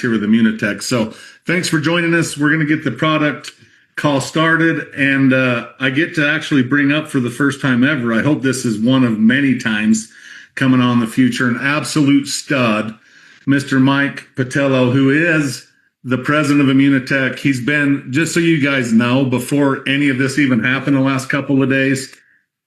here with Immunotec. So thanks for joining us. We're going to get the product call started, and I get to actually bring up for the first time ever, I hope this is one of many times coming on in the future, an absolute stud, Mr. Mike Patello, who is the president of Immunotec. He's been, just so you guys know, before any of this even happened the last couple of days,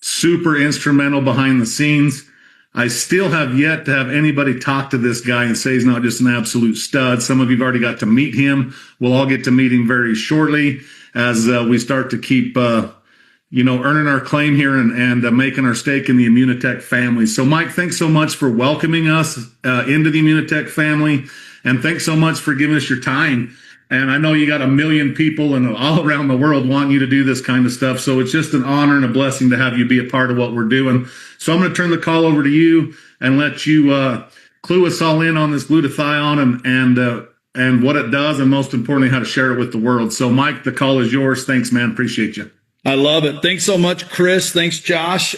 super instrumental behind the scenes. I still have yet to have anybody talk to this guy and say he's not just an absolute stud. Some of you have already got to meet him. We'll all get to meet him very shortly as we start to keep, earning our claim here and making our stake in the Immunotec family. So, Mike, thanks so much for welcoming us into the Immunotec family, and thanks so much for giving us your time. And I know you got a million people and all around the world wanting you to do this kind of stuff. So it's just an honor and a blessing to have you be a part of what we're doing. So I'm going to turn the call over to you and let you clue us all in on this glutathione and what it does, and most importantly, how to share it with the world. So, Mike, the call is yours. Thanks, man. Appreciate you. I love it. Thanks so much, Chris. Thanks, Josh.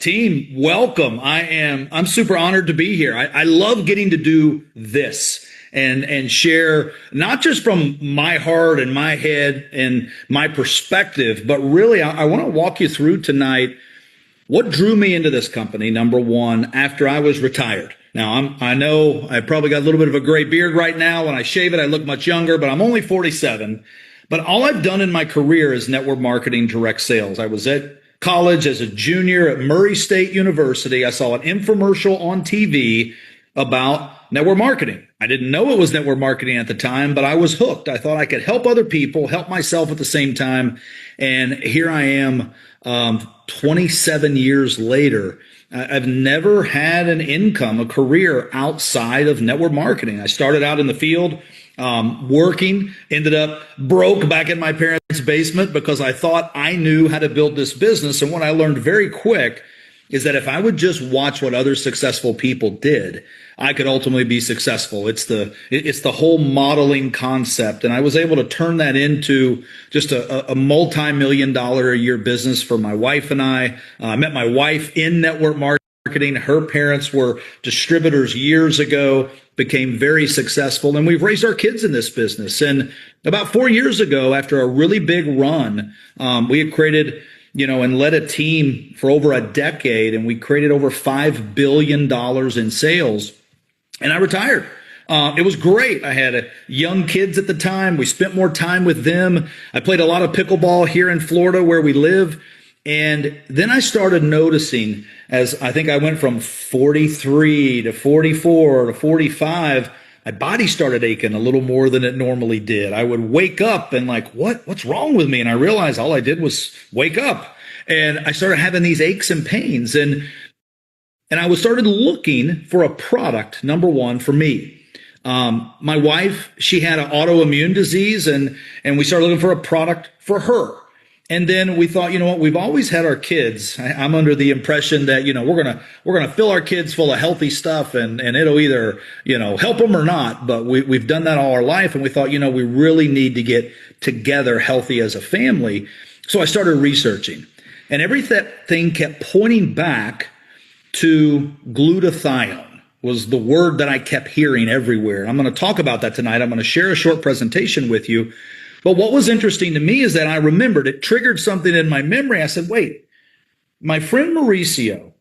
Team, welcome. I'm super honored to be here. I love getting to do this and share not just from my heart and my head and my perspective, but really I want to walk you through tonight what drew me into this company, number one, after I was retired. Now, I know I probably got a little bit of a gray beard right now. When I shave it, I look much younger, but I'm only 47. But all I've done in my career is network marketing, direct sales. I was at college as a junior at Murray State University. I saw an infomercial on TV about network marketing. I didn't know it was network marketing at the time, but I was hooked. I thought I could help other people, help myself at the same time. And here I am, 27 years later. I've never had an income, a career outside of network marketing. I started out in the field, working, ended up broke back in my parents' basement because I thought I knew how to build this business. And what I learned very quick is that if I would just watch what other successful people did, I could ultimately be successful. It's the whole modeling concept. And I was able to turn that into just a multi-million-dollar a year business for my wife and I. I met my wife in network marketing. Her parents were distributors years ago, became very successful, and we've raised our kids in this business. And about 4 years ago, after a really big run, we had created and led a team for over a decade, and we created over $5 billion in sales. And I retired. It was great. I had young kids at the time. We spent more time with them. I played a lot of pickleball here in Florida where we live. And then I started noticing, as I think I went from 43 to 44 to 45, my body started aching a little more than it normally did. I would wake up and like, what's wrong with me? And I realized all I did was wake up. And I started having these aches and pains. And I started looking for a product, number one, for me. My wife, she had an autoimmune disease, and we started looking for a product for her. And then we thought, we've always had our kids. I'm under the impression that, we're gonna fill our kids full of healthy stuff and it'll either, help them or not. But we've done that all our life. And we thought, we really need to get together healthy as a family. So I started researching, and everything kept pointing back to glutathione was the word that I kept hearing everywhere. I'm going to talk about that tonight. I'm going to share a short presentation with you. But what was interesting to me is that I remembered, it triggered something in my memory. I said, wait, my friend Mauricio,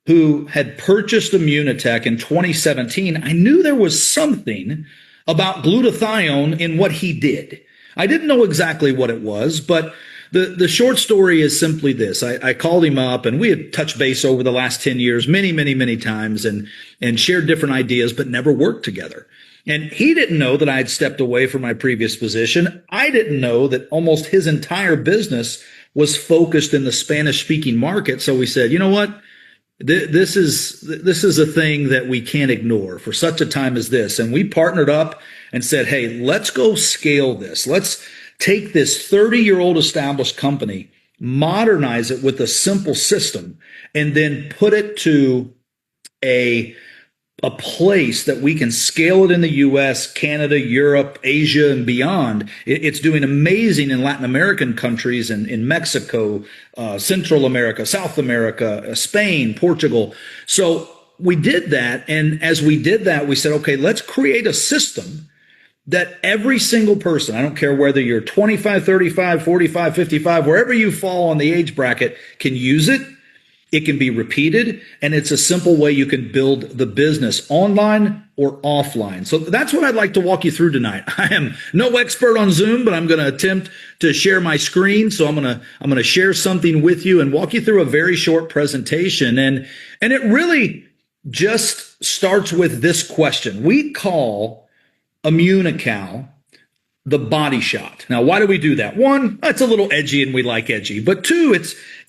who had purchased Immunotec in 2017, I knew there was something about glutathione in what he did. I didn't know exactly what it was, but the short story is simply this. I called him up, and we had touched base over the last 10 years, many, many, many times, and shared different ideas, but never worked together. And he didn't know that I had stepped away from my previous position. I didn't know that almost his entire business was focused in the Spanish-speaking market. So we said, you know what? This is a thing that we can't ignore for such a time as this. And we partnered up and said, hey, let's go scale this. Let's take this 30-year-old established company, modernize it with a simple system, and then put it to a place that we can scale it in the U.S., Canada, Europe, Asia, and beyond. It's doing amazing in Latin American countries and in Mexico, Central America, South America, Spain, Portugal. So we did that. And as we did that, we said, okay, let's create a system that every single person, I don't care whether you're 25, 35, 45, 55, wherever you fall on the age bracket, can use it. It can be repeated, and it's a simple way you can build the business online or offline. So that's what I'd like to walk you through tonight. I am no expert on Zoom, but I'm going to attempt to share my screen. So I'm going to share something with you and walk you through a very short presentation. And it really just starts with this question. We call Immunocal the body shot. Now, why do we do that? One, it's a little edgy and we like edgy. But two,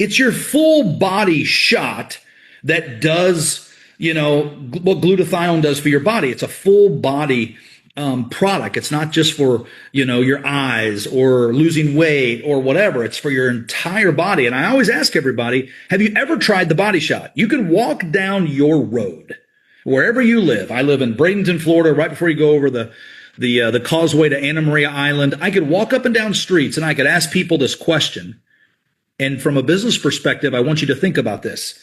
it's your full body shot that does, what glutathione does for your body. It's a full body product. It's not just for, your eyes or losing weight or whatever. It's for your entire body. And I always ask everybody, have you ever tried the body shot? You can walk down your road wherever you live. I live in Bradenton, Florida, right before you go over the causeway to Anna Maria Island. I could walk up and down streets and I could ask people this question. And from a business perspective, I want you to think about this.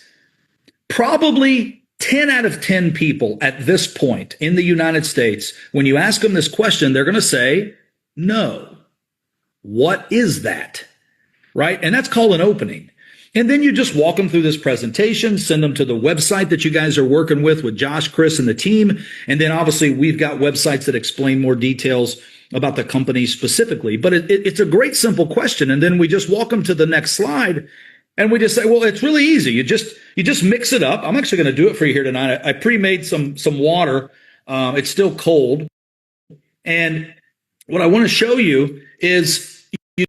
Probably 10 out of 10 people at this point in the United States, when you ask them this question, they're going to say, no. What is that? Right? And that's called an opening. And then you just walk them through this presentation, send them to the website that you guys are working with Josh, Chris, and the team. And then obviously we've got websites that explain more details about the company specifically. But it's a great, simple question. And then we just walk them to the next slide. And we just say, well, it's really easy. You just mix it up. I'm actually going to do it for you here tonight. I pre-made some water. It's still cold. And what I want to show you is you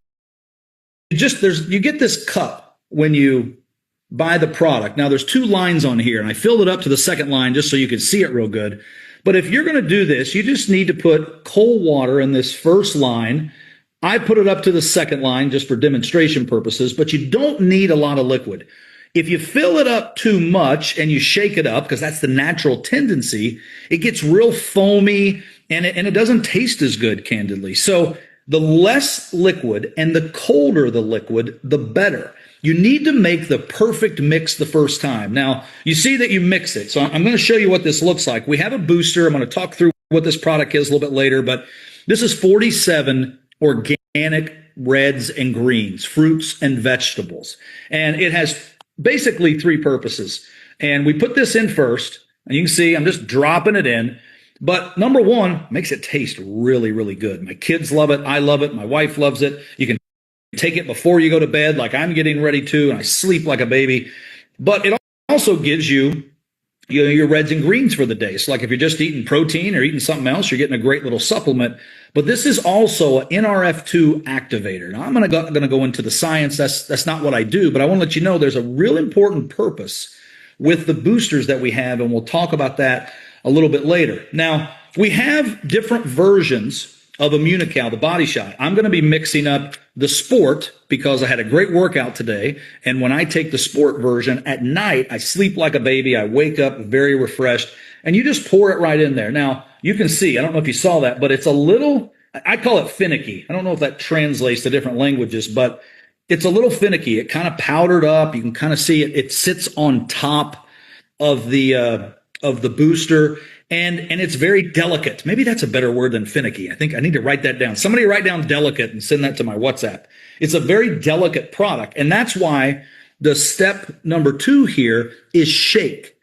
get this cup when you buy the product. Now there's two lines on here and I filled it up to the second line just so you can see it real good. But if you're going to do this, you just need to put cold water in this first line. I put it up to the second line just for demonstration purposes, but you don't need a lot of liquid. If you fill it up too much and you shake it up, because that's the natural tendency, it gets real foamy and it doesn't taste as good, candidly. So the less liquid and the colder the liquid, the better. You need to make the perfect mix the first time. Now, you see that you mix it. So I'm going to show you what this looks like. We have a booster. I'm going to talk through what this product is a little bit later, but this is 47 organic reds and greens, fruits and vegetables. And it has basically three purposes. And we put this in first, and you can see I'm just dropping it in. But number one, makes it taste really, really good. My kids love it. I love it. My wife loves it. You can take it before you go to bed, like I'm getting ready to, and I sleep like a baby. But it also gives you, your reds and greens for the day. So like if you're just eating protein or eating something else, you're getting a great little supplement. But this is also an NRF2 activator. Now I'm going to go into the science. That's not what I do, but I want to let you know there's a real important purpose with the boosters that we have, and we'll talk about that a little bit later. Now, we have different versions of Immunocal, the body shot. I'm going to be mixing up the sport because I had a great workout today. And when I take the sport version at night, I sleep like a baby. I wake up very refreshed, and you just pour it right in there. Now you can see, I don't know if you saw that, but it's a little, I call it finicky. I don't know if that translates to different languages, but it's a little finicky. It kind of powdered up. You can kind of see it. It sits on top of the booster. And it's very delicate. Maybe that's a better word than finicky. I think I need to write that down. Somebody write down delicate and send that to my WhatsApp. It's a very delicate product. And that's why the step number 2 here is shake.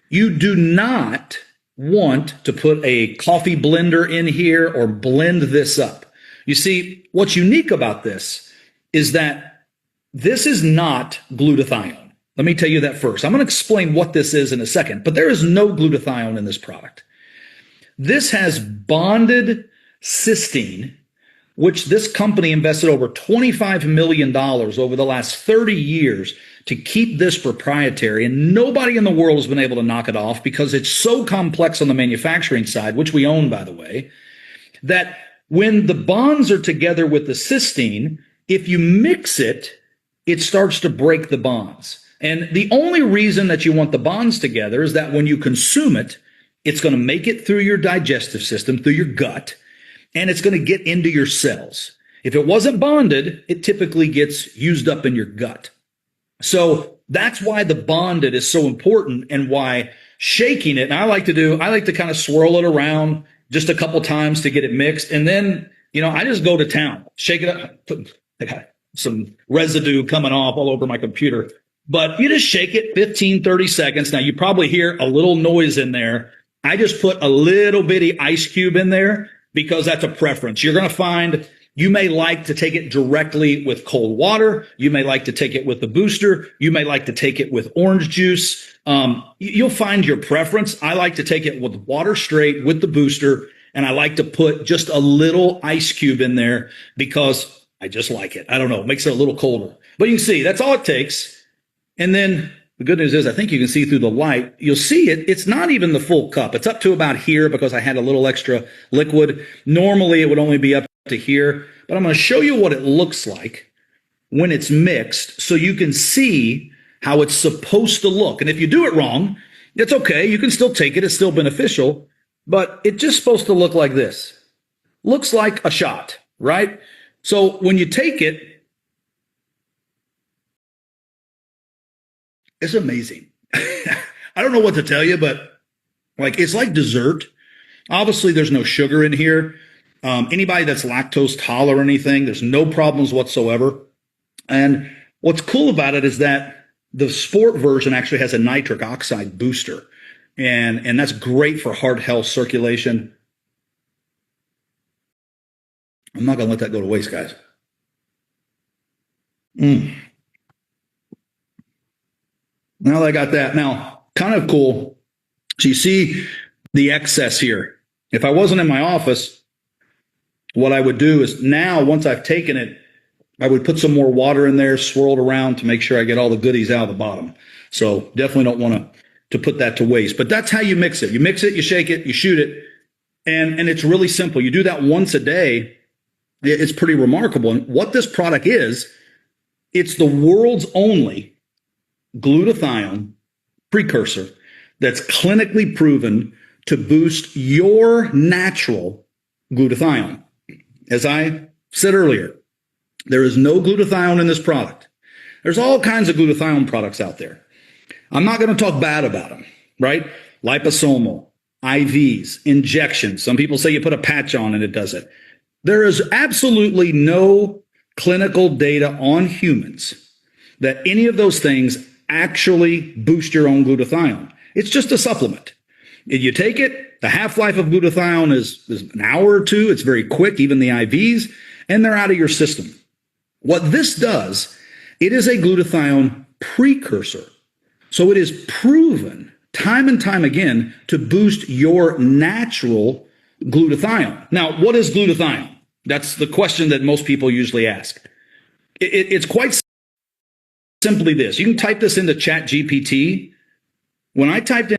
You do not want to put a coffee blender in here or blend this up. You see, what's unique about this is that this is not glutathione. Let me tell you that first. I'm going to explain what this is in a second, but there is no glutathione in this product. This has bonded cysteine, which this company invested over $25 million over the last 30 years to keep this proprietary, and nobody in the world has been able to knock it off because it's so complex on the manufacturing side, which we own, by the way, that when the bonds are together with the cysteine, if you mix it, it starts to break the bonds. And the only reason that you want the bonds together is that when you consume it, it's going to make it through your digestive system, through your gut, and it's going to get into your cells. If it wasn't bonded, it typically gets used up in your gut. So that's why the bonded is so important and why shaking it, and I like to kind of swirl it around just a couple times to get it mixed. And then, I just go to town, shake it up. I got some residue coming off all over my computer. But you just shake it 15, 30 seconds. Now, you probably hear a little noise in there. I just put a little bitty ice cube in there because that's a preference. You're going to find you may like to take it directly with cold water. You may like to take it with the booster. You may like to take it with orange juice. You'll find your preference. I like to take it with water straight with the booster. And I like to put just a little ice cube in there because I just like it. I don't know. It makes it a little colder. But you can see that's all it takes. And then the good news is I think you can see through the light. You'll see it. It's not even the full cup. It's up to about here because I had a little extra liquid. Normally, it would only be up to here. But I'm going to show you what it looks like when it's mixed so you can see how it's supposed to look. And if you do it wrong, it's okay. You can still take it. It's still beneficial. But it's just supposed to look like this. Looks like a shot, right? So when you take it, it's amazing. I don't know what to tell you, but it's like dessert. Obviously, there's no sugar in here. Anybody that's lactose tolerant or anything, there's no problems whatsoever. And what's cool about it is that the sport version actually has a nitric oxide booster. And that's great for heart health, circulation. I'm not going to let that go to waste, guys. Now that I got that, now kind of cool. So you see the excess here. If I wasn't in my office, what I would do is now, once I've taken it, I would put some more water in there, swirl it around to make sure I get all the goodies out of the bottom. So definitely don't want to put that to waste. But that's how you mix it. You mix it, you shake it, you shoot it. And it's really simple. You do that once a day. It's pretty remarkable. And what this product is, it's the world's only glutathione precursor that's clinically proven to boost your natural glutathione. As I said earlier, there is no glutathione in this product. There's all kinds of glutathione products out there. I'm not going to talk bad about them, right? Liposomal, IVs, injections. Some people say you put a patch on and it does it. There is absolutely no clinical data on humans that any of those things actually boost your own glutathione. It's just a supplement. If you take it, the half-life of glutathione is an hour or two. It's very quick, even the IVs, and they're out of your system. What this does, it is a glutathione precursor. So it is proven time and time again to boost your natural glutathione. Now, what is glutathione? That's the question that most people usually ask. It's quite simply this. You can type this into ChatGPT. When I typed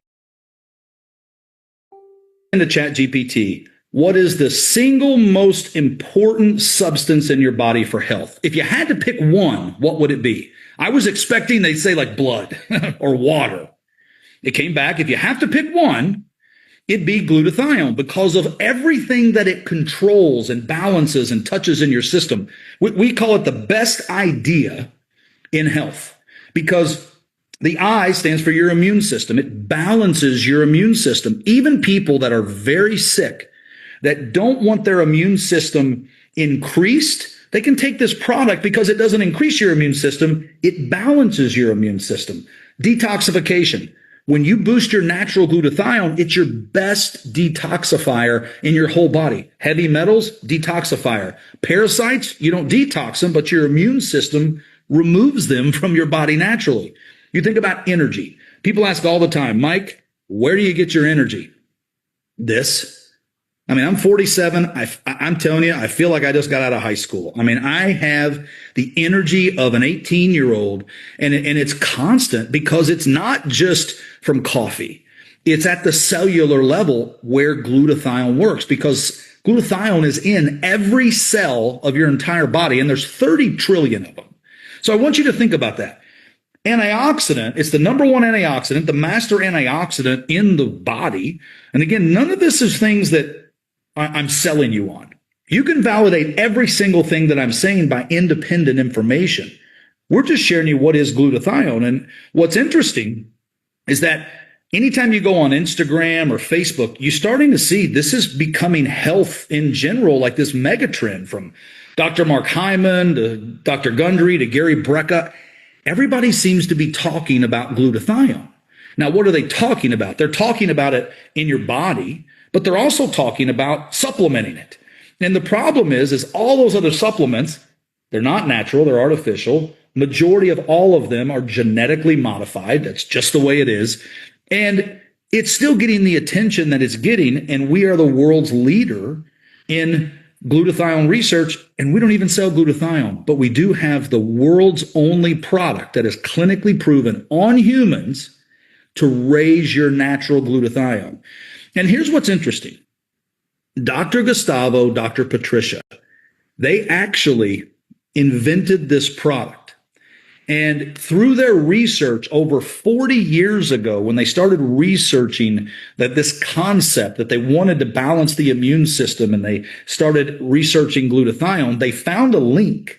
into ChatGPT, what is the single most important substance in your body for health? If you had to pick one, what would it be? I was expecting they'd say like blood or water. It came back, if you have to pick one, it'd be glutathione because of everything that it controls and balances and touches in your system. We call it the best idea in health because the I stands for your immune system. It balances your immune system. Even people that are very sick, that don't want their immune system increased, they can take this product because it doesn't increase your immune system. It balances your immune system. Detoxification. When you boost your natural glutathione, it's your best detoxifier in your whole body. Heavy metals, detoxifier. Parasites, you don't detox them, but your immune system removes them from your body naturally. You think about energy. People ask all the time, Mike, where do you get your energy? This. I mean, I'm 47. I'm telling you, I feel like I just got out of high school. I mean, I have the energy of an 18-year-old, and it's constant because it's not just from coffee. It's at the cellular level where glutathione works because glutathione is in every cell of your entire body, and there's 30 trillion of them. So I want you to think about that. Antioxidant, it's the number one antioxidant, the master antioxidant in the body. And again, none of this is things that I'm selling you on. You can validate every single thing that I'm saying by independent information. We're just sharing you what is glutathione. And what's interesting is that anytime you go on Instagram or Facebook, you're starting to see this is becoming health in general, like this mega trend from Dr. Mark Hyman to Dr. Gundry to Gary Brecka. Everybody seems to be talking about glutathione. Now, what are they talking about? They're talking about it in your body, but they're also talking about supplementing it. And the problem is all those other supplements, they're not natural, they're artificial. Majority of all of them are genetically modified. That's just the way it is. And it's still getting the attention that it's getting. And we are the world's leader in glutathione research. And we don't even sell glutathione, but we do have the world's only product that is clinically proven on humans to raise your natural glutathione. And here's what's interesting. Dr. Gustavo, Dr. Patricia, they actually invented this product. And through their research over 40 years ago, when they started researching that this concept that they wanted to balance the immune system and they started researching glutathione, they found a link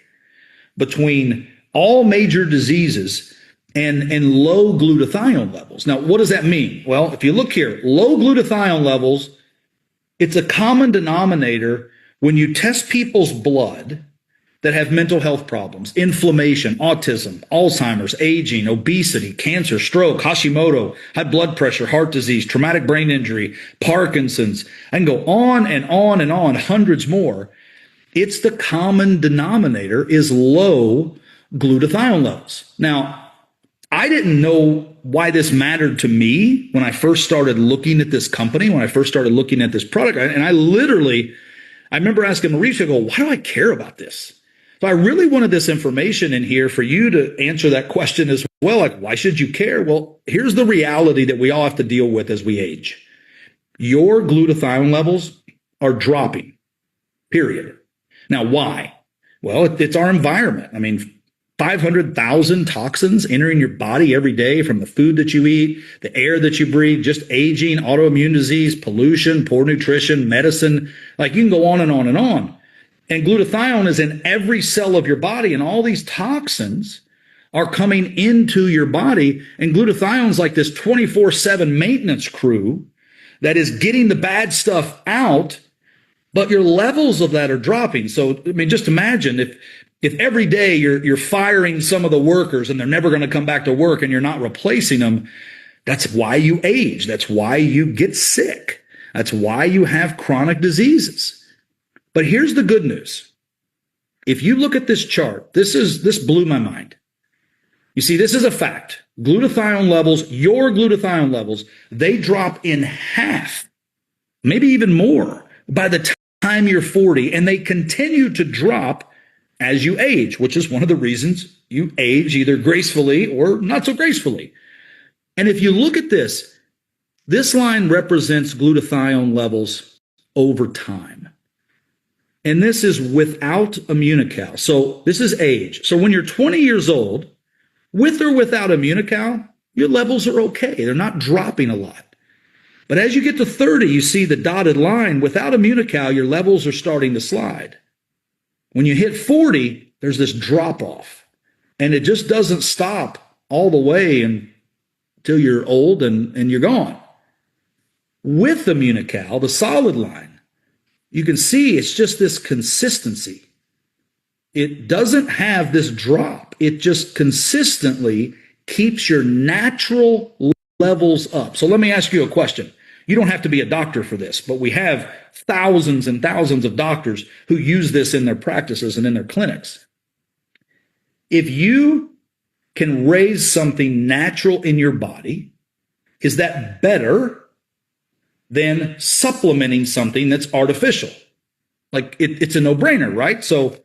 between all major diseases and low glutathione levels. Now, what does that mean? Well, if you look here, low glutathione levels, it's a common denominator when you test people's blood that have mental health problems, inflammation, autism, Alzheimer's, aging, obesity, cancer, stroke, Hashimoto, high blood pressure, heart disease, traumatic brain injury, Parkinson's. I can go on and on and on, hundreds more. It's the common denominator is low glutathione levels. Now, I didn't know why this mattered to me when I first started looking at this company, when I first started looking at this product. And I remember asking Mauricio, I go, why do I care about this? So I really wanted this information in here for you to answer that question as well. Like, why should you care? Well, here's the reality that we all have to deal with as we age. Your glutathione levels are dropping, period. Now, why? Well, it's our environment. I mean, 500,000 toxins entering your body every day from the food that you eat, the air that you breathe, just aging, autoimmune disease, pollution, poor nutrition, medicine. Like, you can go on and on and on. And glutathione is in every cell of your body, and all these toxins are coming into your body. And glutathione is like this 24/7 maintenance crew that is getting the bad stuff out, but your levels of that are dropping. So, I mean, just imagine if every day you're firing some of the workers and they're never going to come back to work and you're not replacing them, that's why you age. That's why you get sick. That's why you have chronic diseases. But here's the good news. If you look at this chart, this blew my mind. You see, this is a fact. Glutathione levels, your glutathione levels, they drop in half, maybe even more by the time you're 40, and they continue to drop as you age, which is one of the reasons you age either gracefully or not so gracefully. And if you look at this line represents glutathione levels over time. And this is without Immunocal. So this is age. So when you're 20 years old, with or without Immunocal, your levels are okay. They're not dropping a lot. But as you get to 30, you see the dotted line. Without Immunocal, your levels are starting to slide. When you hit 40, there's this drop off. And it just doesn't stop all the way until you're old and you're gone. With Immunocal, the solid line, you can see it's just this consistency. It doesn't have this drop. It just consistently keeps your natural levels up. So let me ask you a question. You don't have to be a doctor for this, but we have thousands and thousands of doctors who use this in their practices and in their clinics. If you can raise something natural in your body, is that better than supplementing something that's artificial? Like, it's a no-brainer, right? So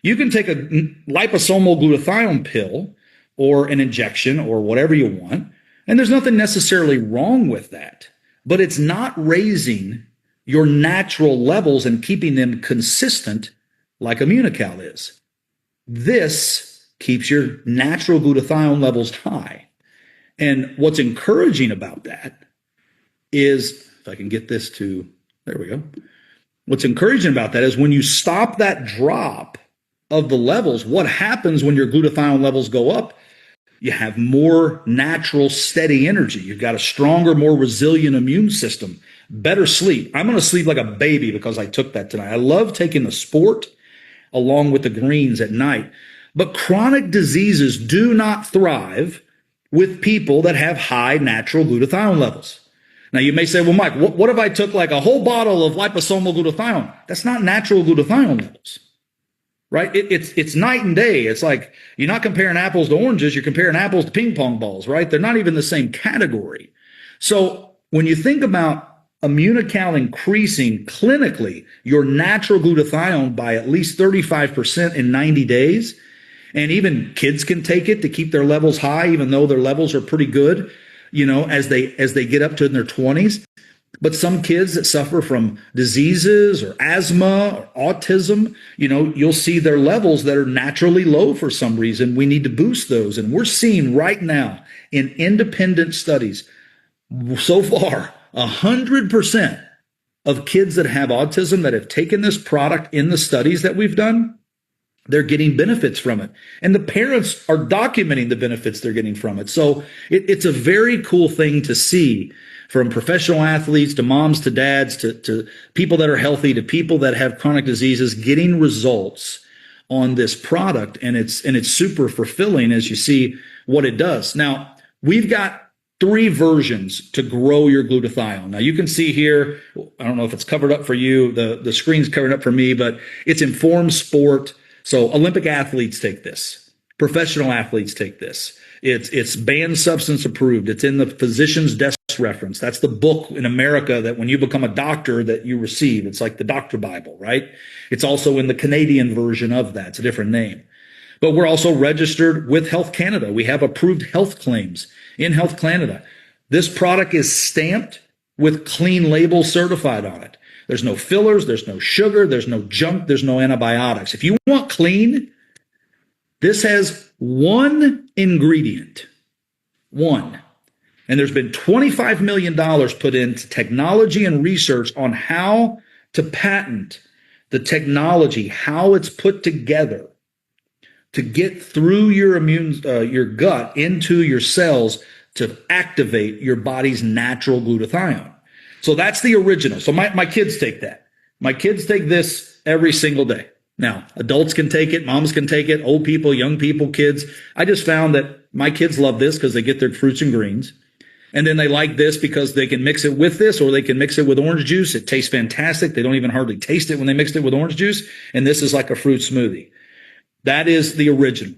you can take a liposomal glutathione pill or an injection or whatever you want, and there's nothing necessarily wrong with that, but it's not raising your natural levels and keeping them consistent like Immunocal is. This keeps your natural glutathione levels high. And what's encouraging about that is, if I can get this to, there we go. What's encouraging about that is when you stop that drop of the levels, what happens when your glutathione levels go up? You have more natural, steady energy. You've got a stronger, more resilient immune system, better sleep. I'm going to sleep like a baby because I took that tonight. I love taking the sport along with the greens at night. But chronic diseases do not thrive with people that have high natural glutathione levels. Now, you may say, well, Mike, what if I took like a whole bottle of liposomal glutathione? That's not natural glutathione levels. Right? It's night and day. It's like you're not comparing apples to oranges. You're comparing apples to ping pong balls, right? They're not even the same category. So when you think about Immunocal increasing clinically your natural glutathione by at least 35% in 90 days, and even kids can take it to keep their levels high, even though their levels are pretty good, as they get up to in their 20s. But some kids that suffer from diseases or asthma or autism, you'll see their levels that are naturally low for some reason. We need to boost those. And we're seeing right now in independent studies, so far, 100% of kids that have autism that have taken this product in the studies that we've done, they're getting benefits from it. And the parents are documenting the benefits they're getting from it. So it's a very cool thing to see, from professional athletes to moms to dads to people that are healthy to people that have chronic diseases getting results on this product. And it's super fulfilling as you see what it does. Now, we've got 3 versions to grow your glutathione. Now, you can see here, I don't know if it's covered up for you. The screen's covered up for me, but it's Informed Sport. So Olympic athletes take this. Professional athletes take this. It's banned substance approved. It's in the physician's desk reference. That's the book in America that when you become a doctor that you receive. It's like the Doctor Bible, right? It's also in the Canadian version of that. It's a different name. But we're also registered with Health Canada. We have approved health claims in Health Canada. This product is stamped with clean label certified on it. There's no fillers, there's no sugar, there's no junk, there's no antibiotics. If you want clean, this has one ingredient. One. And there's been $25 million put into technology and research on how to patent the technology, how it's put together to get through your gut into your cells to activate your body's natural glutathione. So that's the original. So my kids take that. My kids take this every single day. Now, adults can take it, moms can take it, old people, young people, kids. I just found that my kids love this because they get their fruits and greens. And then they like this because they can mix it with this, or they can mix it with orange juice. It tastes fantastic. They don't even hardly taste it when they mixed it with orange juice. And this is like a fruit smoothie. That is the original.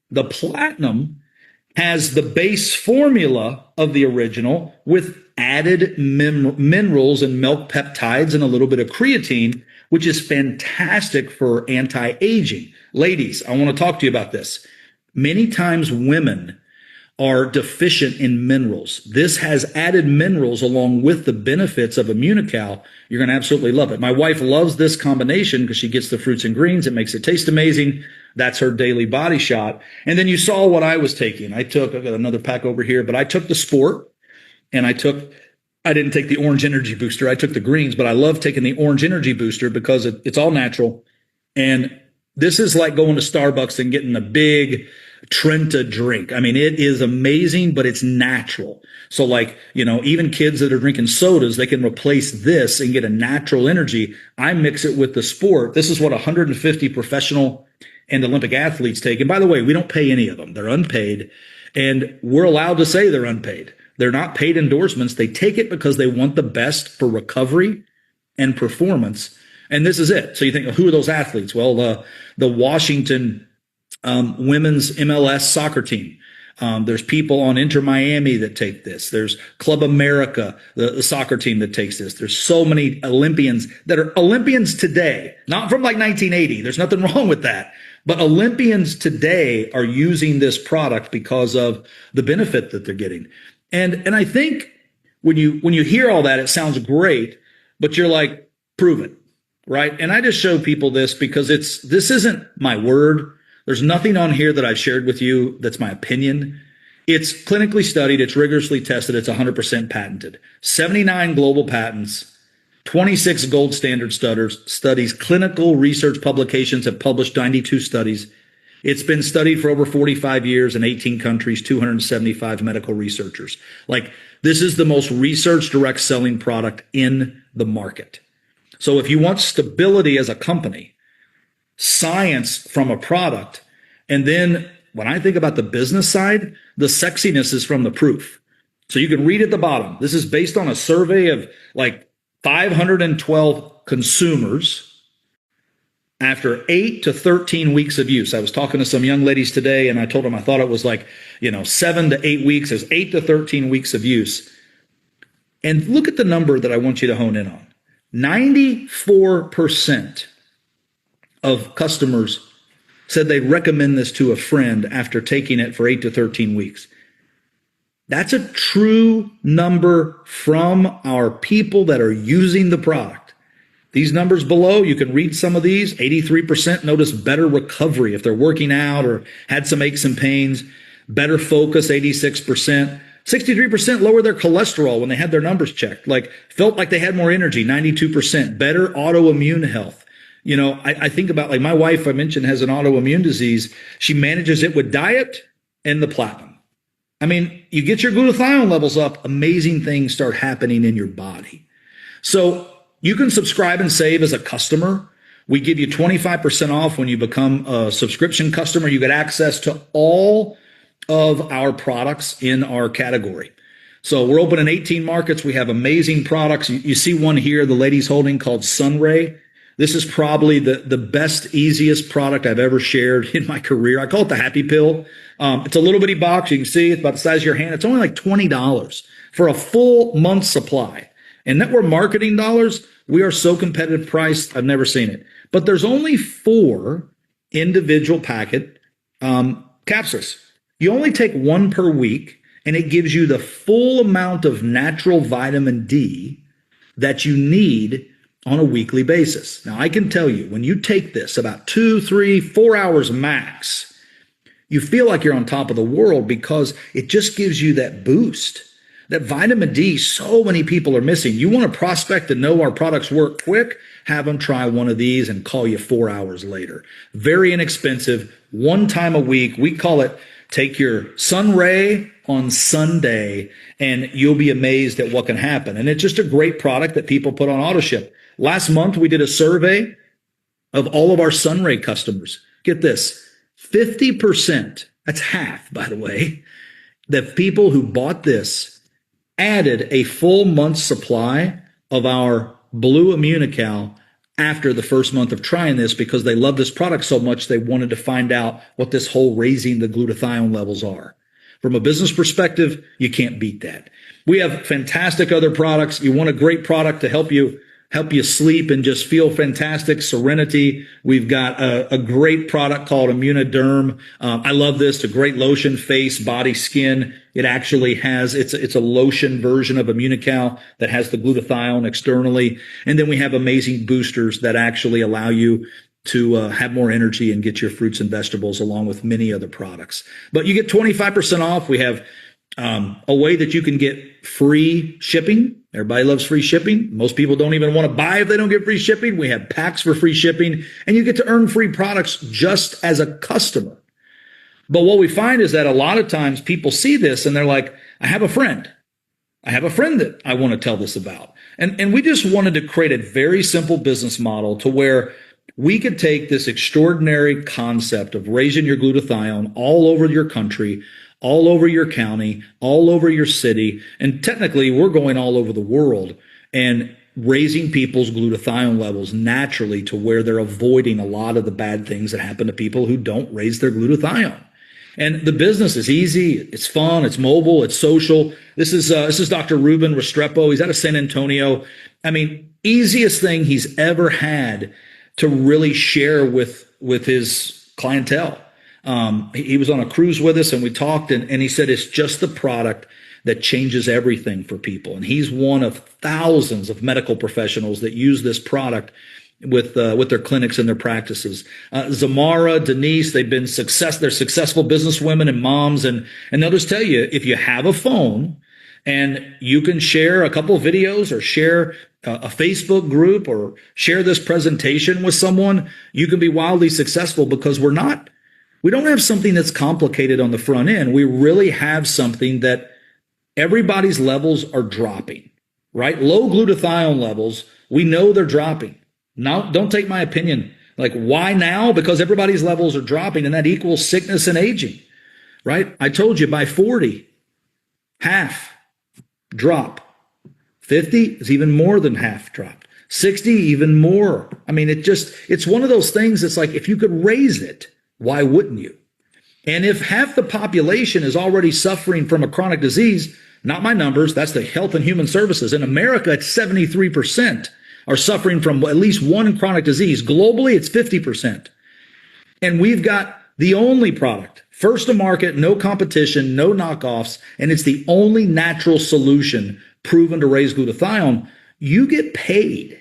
The platinum has the base formula of the original with added minerals and milk peptides and a little bit of creatine, which is fantastic for anti-aging. Ladies, I want to talk to you about this. Many times women are deficient in minerals. This has added minerals along with the benefits of Immunocal. You're going to absolutely love it. My wife loves this combination because she gets the fruits and greens. It makes it taste amazing. That's her daily body shot. And then you saw what I was taking. I've got another pack over here, but I took the Sport and I didn't take the Orange Energy Booster. I took the greens, but I love taking the Orange Energy Booster because it's all natural. And this is like going to Starbucks and getting a big Trenta drink. I mean, it is amazing, but it's natural. So like, even kids that are drinking sodas, they can replace this and get a natural energy. I mix it with the Sport. This is what 150 professional and Olympic athletes take. And by the way, we don't pay any of them. They're unpaid. And we're allowed to say they're unpaid. They're not paid endorsements. They take it because they want the best for recovery and performance. And this is it. So you think, who are those athletes? Well, the Washington women's MLS soccer team. There's people on Inter Miami that take this. There's Club America, the soccer team that takes this. There's so many Olympians that are Olympians today, not from like 1980. There's nothing wrong with that. But Olympians today are using this product because of the benefit that they're getting. And I think when you hear all that, it sounds great, but you're like, prove it, right? And I just show people this because this isn't my word. There's nothing on here that I've shared with you that's my opinion. It's clinically studied. It's rigorously tested. It's 100% patented. 79 global patents, 26 gold standard studies, clinical research publications have published 92 studies. It's been studied for over 45 years in 18 countries, 275 medical researchers. Like, this is the most research direct selling product in the market. So if you want stability as a company, science from a product, and then when I think about the business side, the sexiness is from the proof. So you can read at the bottom. This is based on a survey of like 512 consumers after 8 to 13 weeks of use. I was talking to some young ladies today, and I told them I thought it was like, 7 to 8 weeks. It's 8 to 13 weeks of use. And look at the number that I want you to hone in on. 94% of customers said they'd recommend this to a friend after taking it for 8 to 13 weeks. That's a true number from our people that are using the product. These numbers below, you can read some of these. 83% notice better recovery if they're working out or had some aches and pains. Better focus, 86%. 63% lower their cholesterol when they had their numbers checked. Like, felt like they had more energy, 92%. Better autoimmune health. I think about, like, my wife, I mentioned, has an autoimmune disease. She manages it with diet and the platinum. I mean, you get your glutathione levels up, amazing things start happening in your body. So you can subscribe and save as a customer. We give you 25% off when you become a subscription customer. You get access to all of our products in our category. So we're open in 18 markets. We have amazing products. You see one here, the lady's holding, called Sunray. This is probably the best, easiest product I've ever shared in my career. I call it the Happy Pill. It's a little bitty box. You can see it's about the size of your hand. It's only like $20 for a full month's supply. And network marketing dollars, we are so competitive priced, I've never seen it. But there's only 4 individual packet capsules. You only take 1 per week, and it gives you the full amount of natural vitamin D that you need on a weekly basis. Now, I can tell you, when you take this about 2, 3, 4 hours max, you feel like you're on top of the world because it just gives you that boost. That vitamin D, so many people are missing. You want to prospect and know our products work quick, have them try one of these and call you 4 hours later. Very inexpensive, 1 time a week. We call it take your Sunray on Sunday, and you'll be amazed at what can happen. And it's just a great product that people put on auto ship. Last month, we did a survey of all of our Sunray customers. Get this, 50%, that's half, by the way, the people who bought this added a full month's supply of our Blue Immunocal after the first month of trying this because they love this product so much they wanted to find out what this whole raising the glutathione levels are. From a business perspective, you can't beat that. We have fantastic other products. You want a great product to help you sleep and just feel fantastic, serenity. We've got a great product called Immunoderm. I love this. It's a great lotion, face, body, skin. It actually has, it's a lotion version of Immunocal that has the glutathione externally. And then we have amazing boosters that actually allow you to have more energy and get your fruits and vegetables along with many other products. But you get 25% off. We have a way that you can get free shipping. Everybody loves free shipping. Most people don't even want to buy if they don't get free shipping. We have packs for free shipping, and you get to earn free products just as a customer. But what we find is that a lot of times people see this and they're like, I have a friend that I want to tell this about. And we just wanted to create a very simple business model to where we could take this extraordinary concept of raising your glutathione all over your country, all over your county, all over your city, and technically we're going all over the world and raising people's glutathione levels naturally to where they're avoiding a lot of the bad things that happen to people who don't raise their glutathione. And the business is easy, it's fun, it's mobile, it's social. This is Dr. Ruben Restrepo. He's out of San Antonio. I mean, easiest thing he's ever had to really share with his clientele. He was on a cruise with us and we talked and he said it's just the product that changes everything for people. And he's one of thousands of medical professionals that use this product with their clinics and their practices. Zamara, Denise, they're successful businesswomen and moms. And they'll just tell you, if you have a phone and you can share a couple of videos or share a Facebook group or share this presentation with someone, you can be wildly successful because we're not We don't have something that's complicated on the front end. We really have something that everybody's levels are dropping, right? Low glutathione levels, we know they're dropping. Now, don't take my opinion. Like, why now? Because everybody's levels are dropping, and that equals sickness and aging, right? I told you by 40, half drop. 50 is even more than half dropped. 60, even more. I mean, it's one of those things that's like, if you could raise it, why wouldn't you? And if half the population is already suffering from a chronic disease, not my numbers, that's the Health and Human Services. In America, it's 73% are suffering from at least one chronic disease. Globally, it's 50%. And we've got the only product, first to market, no competition, no knockoffs, and it's the only natural solution proven to raise glutathione. You get paid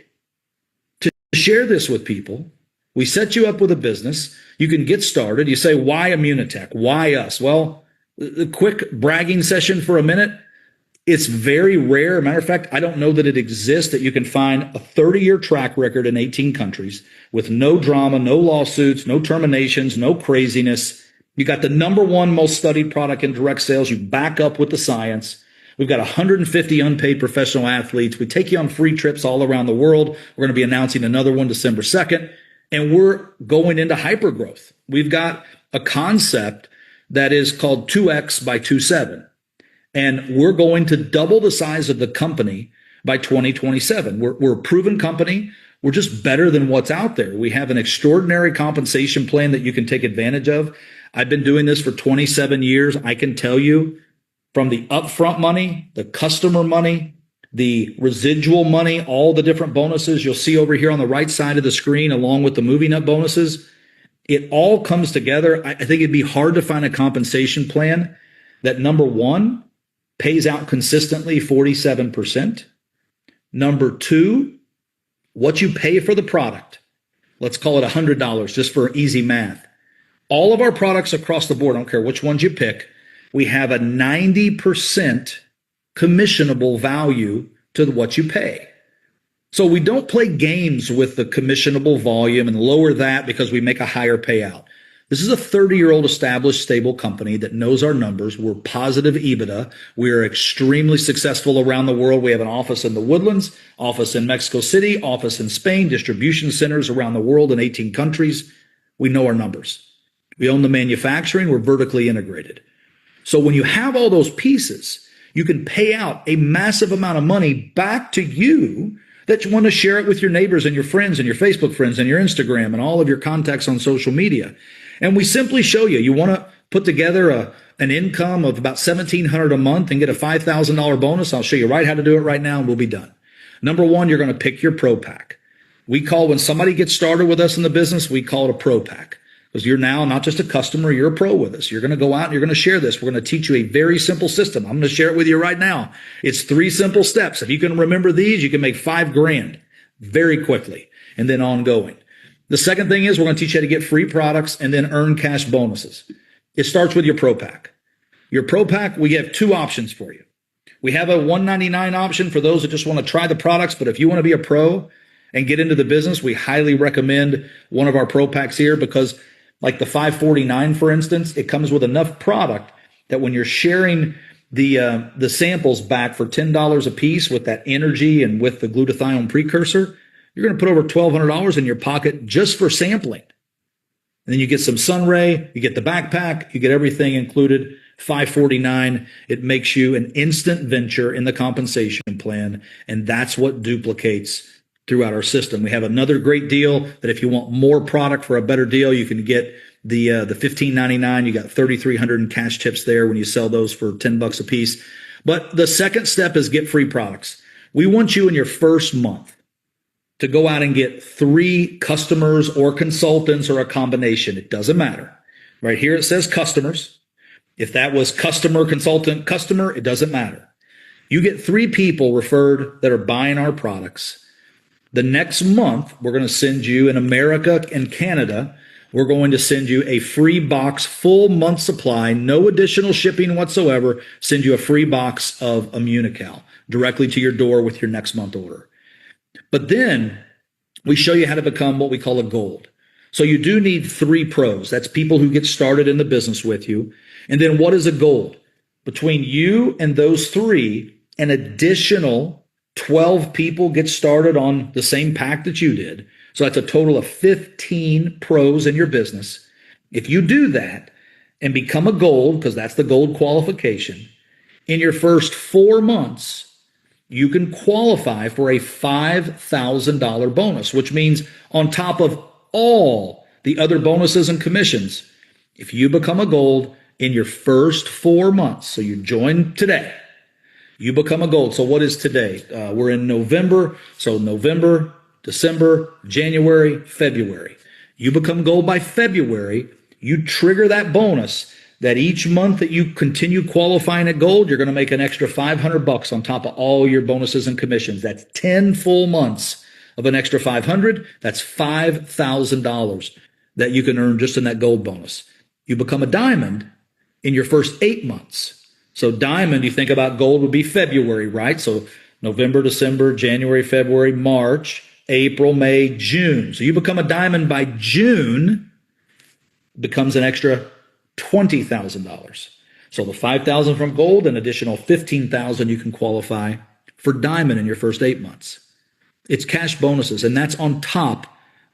to share this with people. We set you up with a business. You can get started. You say, why Immunotec? Why us? Well, the quick bragging session for a minute. It's very rare. Matter of fact, I don't know that it exists that you can find a 30-year track record in 18 countries with no drama, no lawsuits, no terminations, no craziness. You got the #1 most studied product in direct sales. You back up with the science. We've got 150 unpaid professional athletes. We take you on free trips all around the world. We're going to be announcing another one December 2nd. And we're going into hypergrowth. We've got a concept that is called 2X by 27. And we're going to double the size of the company by 2027. We're a proven company. We're just better than what's out there. We have an extraordinary compensation plan that you can take advantage of. I've been doing this for 27 years. I can tell you from the upfront money, the customer money, the residual money, all the different bonuses you'll see over here on the right side of the screen, along with the moving up bonuses, it all comes together. I think it'd be hard to find a compensation plan that, #1, pays out consistently 47%. #2, what you pay for the product, let's call it $100 just for easy math. All of our products across the board, I don't care which ones you pick, we have a 90% commissionable value to what you pay. So we don't play games with the commissionable volume and lower that because we make a higher payout. This is a 30-year-old established stable company that knows our numbers. We're positive EBITDA. We're extremely successful around the world. We have an office in the Woodlands, office in Mexico City, office in Spain, distribution centers around the world in 18 countries. We know our numbers. We own the manufacturing. We're vertically integrated. So when you have all those pieces, you can pay out a massive amount of money back to you that you want to share it with your neighbors and your friends and your Facebook friends and your Instagram and all of your contacts on social media. And we simply show you, you want to put together an income of about $1,700 a month and get a $5,000 bonus. I'll show you right how to do it right now and we'll be done. #1, you're going to pick your pro pack. We call, when somebody gets started with us in the business, we call it a pro pack. Because you're now not just a customer, you're a pro with us. You're going to go out and you're going to share this. We're going to teach you a very simple system. I'm going to share it with you right now. It's 3 simple steps. If you can remember these, you can make $5 grand very quickly and then ongoing. The second thing is we're going to teach you how to get free products and then earn cash bonuses. It starts with your pro pack. Your pro pack, we have 2 options for you. We have a $199 option for those that just want to try the products, but if you want to be a pro and get into the business, we highly recommend one of our pro packs here because like the $549, for instance, it comes with enough product that when you're sharing the samples back for $10 a piece with that energy and with the Glutathione Precursor, you're going to put over $1,200 in your pocket just for sampling. And then you get some Sunray, you get the backpack, you get everything included, $549. It makes you an instant venture in the compensation plan, and that's what duplicates throughout our system. We have another great deal that if you want more product for a better deal, you can get the $15.99. You got $3,300 in cash tips there when you sell those for $10 a piece. But the second step is get free products. We want you in your first month to go out and get 3 customers or consultants or a combination. It doesn't matter. Right here it says customers. If that was customer, consultant, customer, it doesn't matter. You get 3 people referred that are buying our products. The next month, we're going to send you, in America and Canada, we're going to send you a free box, full month supply, no additional shipping whatsoever, send you a free box of Immunocal directly to your door with your next month order. But then we show you how to become what we call a gold. So you do need 3 pros. That's people who get started in the business with you. And then what is a gold? Between you and those 3, an additional 12 people get started on the same pack that you did. So that's a total of 15 pros in your business. If you do that and become a gold, because that's the gold qualification, in your first 4 months, you can qualify for a $5,000 bonus, which means on top of all the other bonuses and commissions, if you become a gold in your first 4 months, so you join today, you become a gold. So what is today? We're in November. So November, December, January, February. You become gold by February. You trigger that bonus that each month that you continue qualifying at gold, you're going to make an extra $500 on top of all your bonuses and commissions. That's 10 full months of an extra 500. That's $5,000 that you can earn just in that gold bonus. You become a diamond in your first 8 months. So diamond, you think about gold would be February, right? So November, December, January, February, March, April, May, June. So you become a diamond by June, becomes an extra $20,000. So the $5,000 from gold, an additional $15,000 you can qualify for diamond in your first 8 months. It's cash bonuses, and that's on top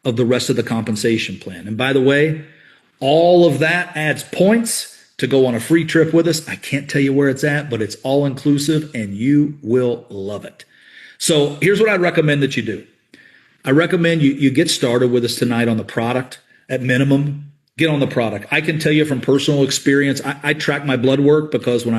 of the rest of the compensation plan. And by the way, all of that adds points to go on a free trip with us. I can't tell you where it's at, but it's all inclusive and you will love it. So here's what I'd recommend that you do. I recommend you get started with us tonight on the product. At minimum, get on the product. I can tell you from personal experience, I track my blood work because when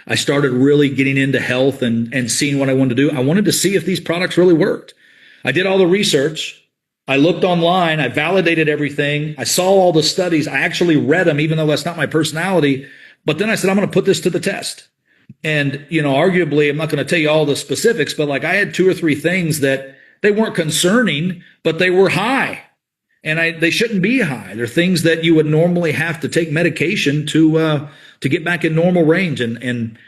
I started really getting into health and seeing what I wanted to do, I wanted to see if these products really worked. I did all the research. I looked online, I validated everything. I saw all the studies. I actually read them, even though that's not my personality. But then I said, I'm going to put this to the test. And, arguably, I'm not going to tell you all the specifics, but like I had 2 or 3 things that they weren't concerning, but they were high. And they shouldn't be high. They're things that you would normally have to take medication to get back in normal range. And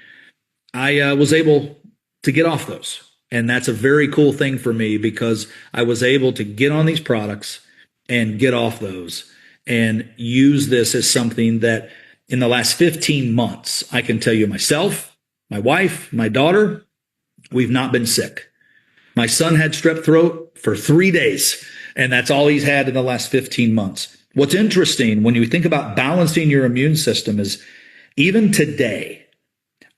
I was able to get off those. And that's a very cool thing for me because I was able to get on these products and get off those and use this as something that in the last 15 months, I can tell you myself, my wife, my daughter, we've not been sick. My son had strep throat for 3 days, and that's all he's had in the last 15 months. What's interesting when you think about balancing your immune system is even today,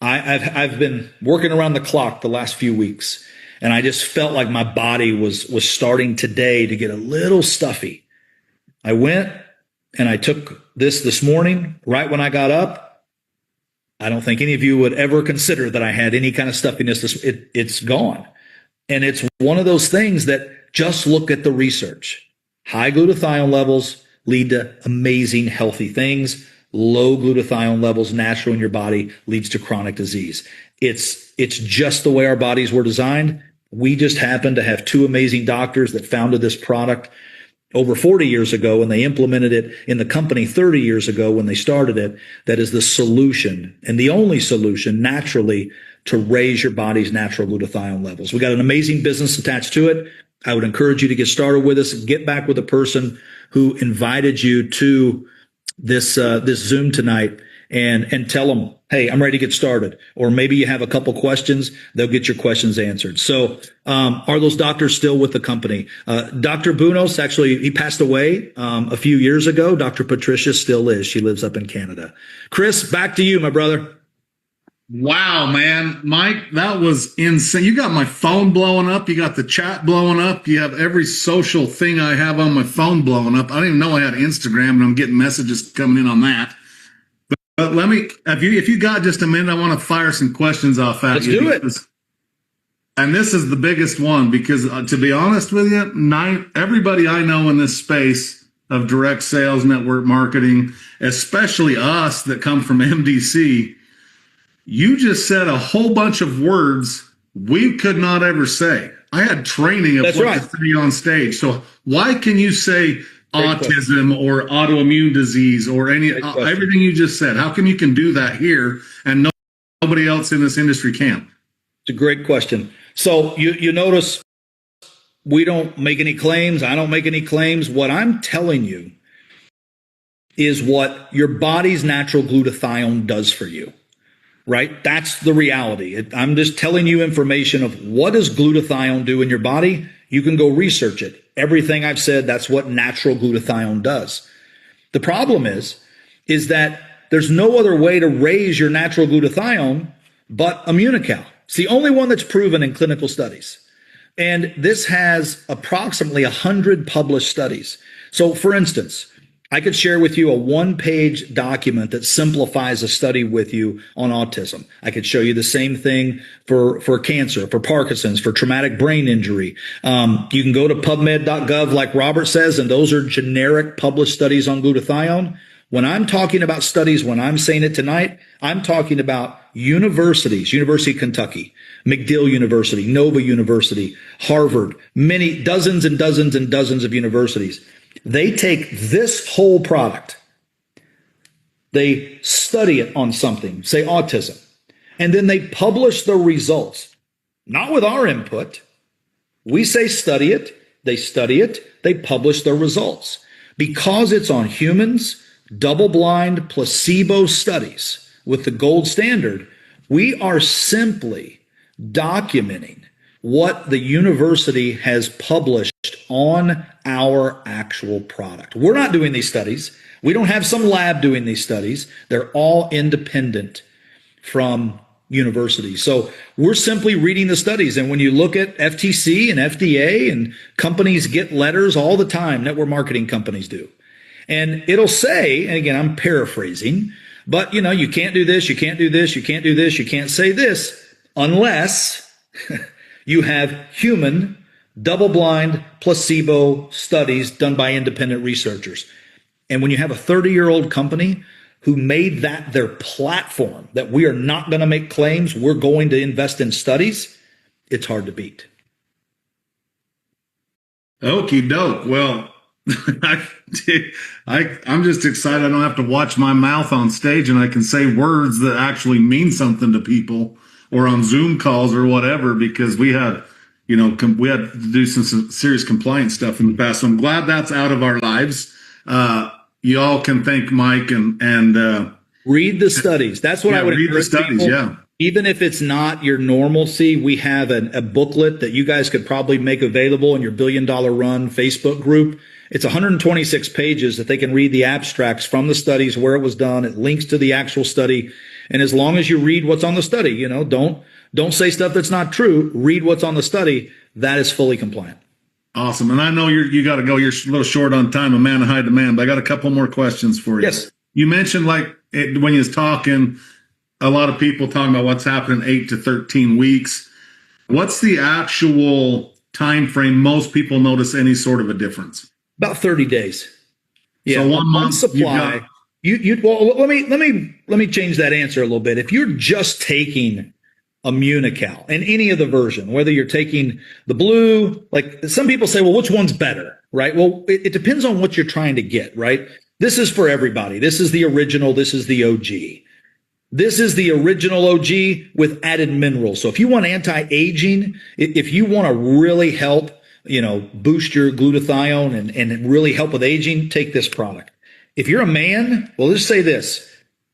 I've been working around the clock the last few weeks, and I just felt like my body was starting today to get a little stuffy. I went and I took this morning, right when I got up. I don't think any of you would ever consider that I had any kind of stuffiness. It's gone. And it's one of those things that just look at the research. High glutathione levels lead to amazing healthy things. Low glutathione levels natural in your body leads to chronic disease. It's just the way our bodies were designed. We just happen to have 2 amazing doctors that founded this product over 40 years ago, and they implemented it in the company 30 years ago when they started it. That is the solution and the only solution naturally to raise your body's natural glutathione levels. We got an amazing business attached to it. I would encourage you to get started with us. Get back with the person who invited you to this Zoom tonight and tell them, hey, I'm ready to get started. Or maybe you have a couple questions. They'll get your questions answered. So are those doctors still with the company? Dr. Bunos, actually, he passed away a few years ago. Dr. Patricia still is. She lives up in Canada. Chris, back to you, my brother. Wow, man. Mike, that was insane. You got my phone blowing up. You got the chat blowing up. You have every social thing I have on my phone blowing up. I didn't even know I had Instagram, and I'm getting messages coming in on that. But let me, if you got just a minute, I want to fire some questions off at you. Let's do it. And this is the biggest one because, to be honest with you, everybody I know in this space of direct sales, network marketing, especially us that come from MDC, you just said a whole bunch of words we could not ever say. I had training of what to say on stage. So why can you say autism or autoimmune disease or everything you just said? How come you can do that here and nobody else in this industry can? It's a great question. So you notice we don't make any claims. I don't make any claims. What I'm telling you is what your body's natural glutathione does for you, right? That's the reality. I'm just telling you information of what does glutathione do in your body. You can go research it. Everything I've said, that's what natural glutathione does. The problem is that there's no other way to raise your natural glutathione but Immunocal. It's the only one that's proven in clinical studies. And this has approximately 100 published studies. So for instance, I could share with you a one-page document that simplifies a study with you on autism. I could show you the same thing for cancer, for Parkinson's, for traumatic brain injury. You can go to PubMed.gov, like Robert says, and those are generic published studies on glutathione. When I'm talking about studies, when I'm saying it tonight, I'm talking about universities, University of Kentucky, McGill University, Nova University, Harvard, many dozens and dozens and dozens of universities. They take this whole product, they study it on something, say autism, and then they publish the results, not with our input. We say study it, they publish the results. Because it's on humans, double-blind placebo studies with the gold standard, we are simply documenting what the university has published on our actual product. We're not doing these studies. We don't have some lab doing these studies. They're all independent from universities. So we're simply reading the studies. And when you look at FTC and FDA, and companies get letters all the time, network marketing companies do. And it'll say, and again, I'm paraphrasing, but you can't do this, you can't do this, you can't do this, you can't say this unless you have human double-blind placebo studies done by independent researchers. And when you have a 30-year-old company who made that their platform, that we are not going to make claims, we're going to invest in studies, it's hard to beat. Okie doke. Well, I'm just excited I don't have to watch my mouth on stage and I can say words that actually mean something to people, or on Zoom calls or whatever, because we had to do some serious compliance stuff in the past. So I'm glad that's out of our lives. You all can thank Mike and read the studies. That's what I would read the studies. People. Yeah. Even if it's not your normalcy, we have a booklet that you guys could probably make available in your $1 Billion Run Facebook group. It's 126 pages that they can read the abstracts from the studies, where it was done. It links to the actual study. And as long as you read what's on the study, don't say stuff that's not true. Read what's on the study. That is fully compliant. Awesome. And I know you got to go. You're a little short on time, a man in high demand, but I got a couple more questions for you. Yes. You mentioned when you was talking, a lot of people talking about what's happening 8 to 13 weeks. What's the actual time frame most people notice any sort of a difference? About 30 days. Yeah. So 1 month supply. Well, let me change that answer a little bit. If you're just taking Immunocal and any of the version, whether you're taking the blue, like some people say, well, which one's better, right? Well, it depends on what you're trying to get, right? This is for everybody. This is the original. This is the OG. This is the original OG with added minerals. So if you want anti-aging, if you want to really help, boost your glutathione and really help with aging, take this product. If you're a man, well, let's say this.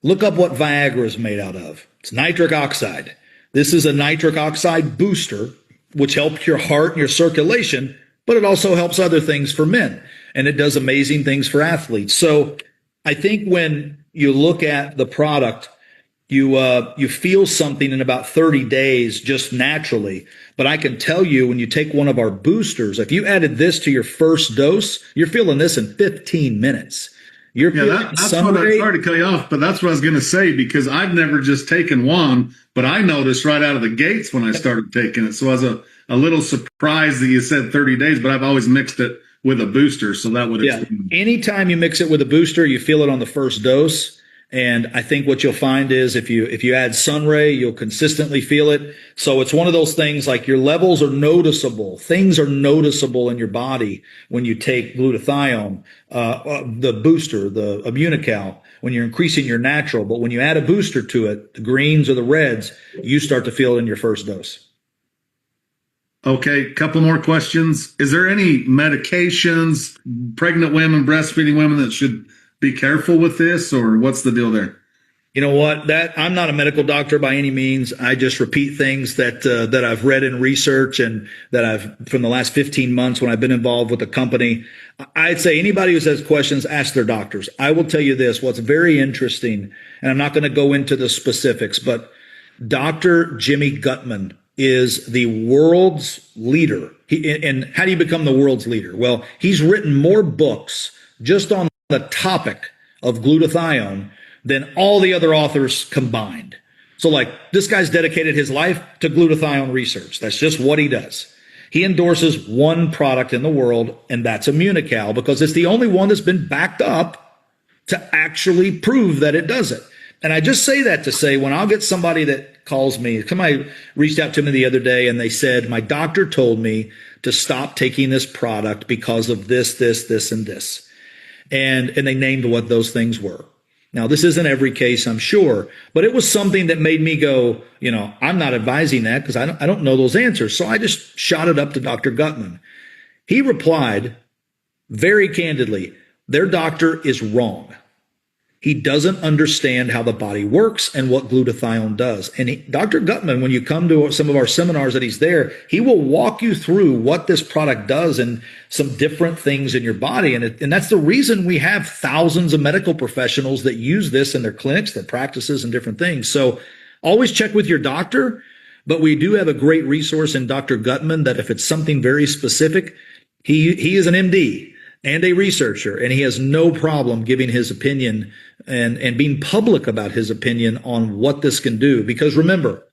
Look up what Viagra is made out of. It's nitric oxide. This is a nitric oxide booster, which helps your heart and your circulation, but it also helps other things for men. And it does amazing things for athletes. So I think when you look at the product, you feel something in about 30 days just naturally. But I can tell you, when you take one of our boosters, if you added this to your first dose, you're feeling this in 15 minutes. That's what I started to cut you off, but that's what I was going to say, because I've never just taken one, but I noticed right out of the gates when I started taking it. So I was a little surprised that you said 30 days, but I've always mixed it with a booster. So that would explain. Anytime you mix it with a booster, you feel it on the first dose. And I think what you'll find is if you add Sunray, you'll consistently feel it. So it's one of those things, like your levels are noticeable. Things are noticeable in your body when you take glutathione, the booster, the Immunocal, when you're increasing your natural. But when you add a booster to it, the greens or the reds, you start to feel it in your first dose. Okay, couple more questions. Is there any medications, pregnant women, breastfeeding women that should be careful with this, or what's the deal there? You know what? That I'm not a medical doctor by any means. I just repeat things that I've read in research and that I've from the last 15 months when I've been involved with the company. I'd say anybody who has questions, ask their doctors. I will tell you this: what's very interesting, and I'm not going to go into the specifics, but Dr. Jimmy Gutman is the world's leader. And how do you become the world's leader? Well, he's written more books just on the topic of glutathione than all the other authors combined. So like this guy's dedicated his life to glutathione research. That's just what he does. He endorses one product in the world, and that's Immunocal, because it's the only one that's been backed up to actually prove that it does it. And I just say that to say, when I'll get somebody that calls me, somebody reached out to me the other day and they said, my doctor told me to stop taking this product because of this, and this. And they named what those things were. Now, this isn't every case, I'm sure, but it was something that made me go, I'm not advising that because I don't know those answers. So I just shot it up to Dr. Gutman. He replied very candidly, their doctor is wrong. He doesn't understand how the body works and what glutathione does. And Dr. Gutman, when you come to some of our seminars that he's there, he will walk you through what this product does and some different things in your body. And that's the reason we have thousands of medical professionals that use this in their clinics, their practices, and different things. So always check with your doctor. But we do have a great resource in Dr. Gutman that if it's something very specific, he is an MD and a researcher, and he has no problem giving his opinion and being public about his opinion on what this can do. Because remember,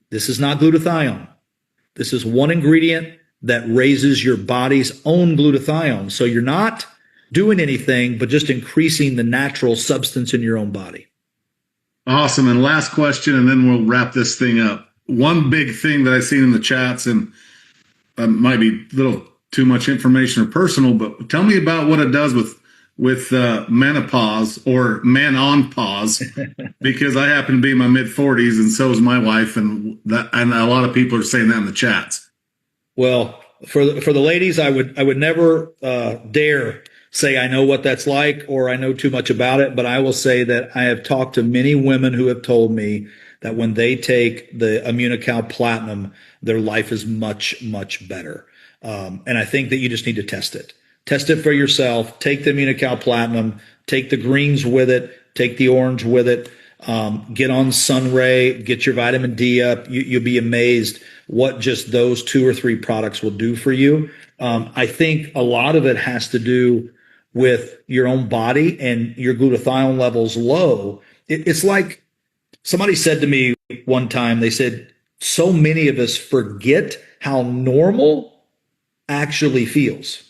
this is not glutathione. This is one ingredient that raises your body's own glutathione. So you're not doing anything, but just increasing the natural substance in your own body. Awesome. And last question, and then we'll wrap this thing up. One big thing that I've seen in the chats, and might be a little too much information or personal, but tell me about what it does with menopause or men on pause, because I happen to be in my mid 40s and so is my wife, and a lot of people are saying that in the chats. Well, for the ladies, I would never dare say I know what that's like or I know too much about it, but I will say that I have talked to many women who have told me that when they take the Immunocal Platinum, their life is much, much better. And I think that you just need to test it. Test it for yourself. Take the Immunocal Platinum. Take the greens with it. Take the orange with it. Get on Sunray. Get your vitamin D up. You'll be amazed what just those 2 or 3 products will do for you. I think a lot of it has to do with your own body and your glutathione levels low. It's like somebody said to me one time, they said, so many of us forget how normal actually feels.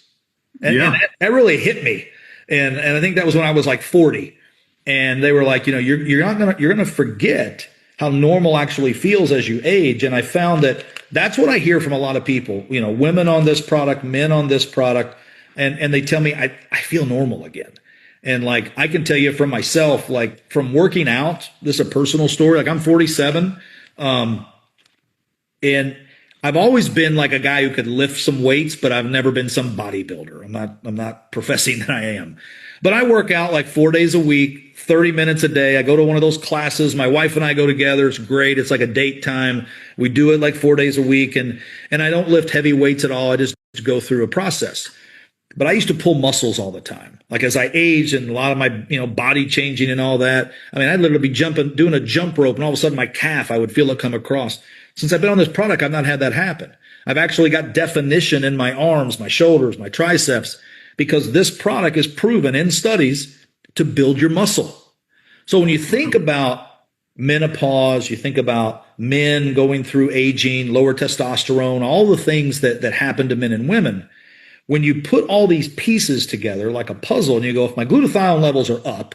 And that really hit me. And I think that was when I was like 40. And they were like, you're going to forget how normal actually feels as you age. And I found that that's what I hear from a lot of people, women on this product, men on this product. And they tell me, I feel normal again. And like, I can tell you from myself, like from working out, this is a personal story. Like I'm 47. And I've always been like a guy who could lift some weights, but I've never been some bodybuilder. I'm not professing that I am, but I work out like 4 days a week, 30 minutes a day. I go to one of those classes. My wife and I go together. It's great. It's like a date time. We do it like 4 days a week, and I don't lift heavy weights at all. I just go through a process. But I used to pull muscles all the time. Like as I aged and a lot of my, body changing and all that. I mean, I'd literally be doing a jump rope, and all of a sudden my calf, I would feel it come across. Since I've been on this product, I've not had that happen. I've actually got definition in my arms, my shoulders, my triceps, because this product is proven in studies to build your muscle. So when you think about menopause, you think about men going through aging, lower testosterone, all the things that happen to men and women, when you put all these pieces together like a puzzle and you go, if my glutathione levels are up,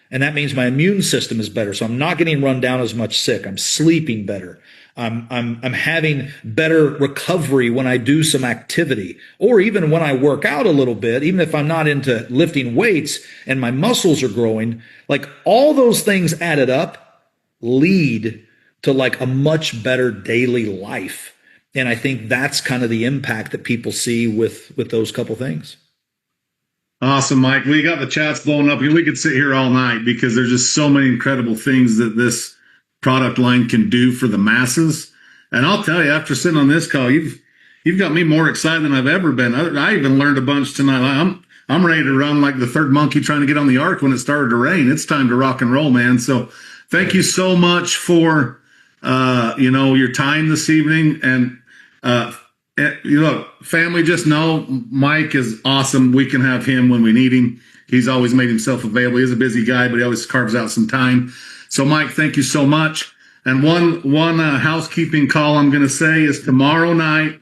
and that means my immune system is better, so I'm not getting run down as much sick, I'm sleeping better, I'm having better recovery when I do some activity, or even when I work out a little bit, even if I'm not into lifting weights and my muscles are growing, like all those things added up lead to like a much better daily life. And I think that's kind of the impact that people see with those couple things. Awesome, Mike. We got the chats blowing up. We could sit here all night because there's just so many incredible things that this product line can do for the masses. And I'll tell you, after sitting on this call, you've got me more excited than I've ever been. I even learned a bunch tonight. I'm ready to run like the third monkey trying to get on the ark when it started to rain. It's time to rock and roll, man. So thank you so much for your time this evening. And look, family, just know Mike is awesome. We can have him when we need him. He's always made himself available. He's a busy guy, but he always carves out some time. So, Mike, thank you so much. And one housekeeping call I'm going to say is tomorrow night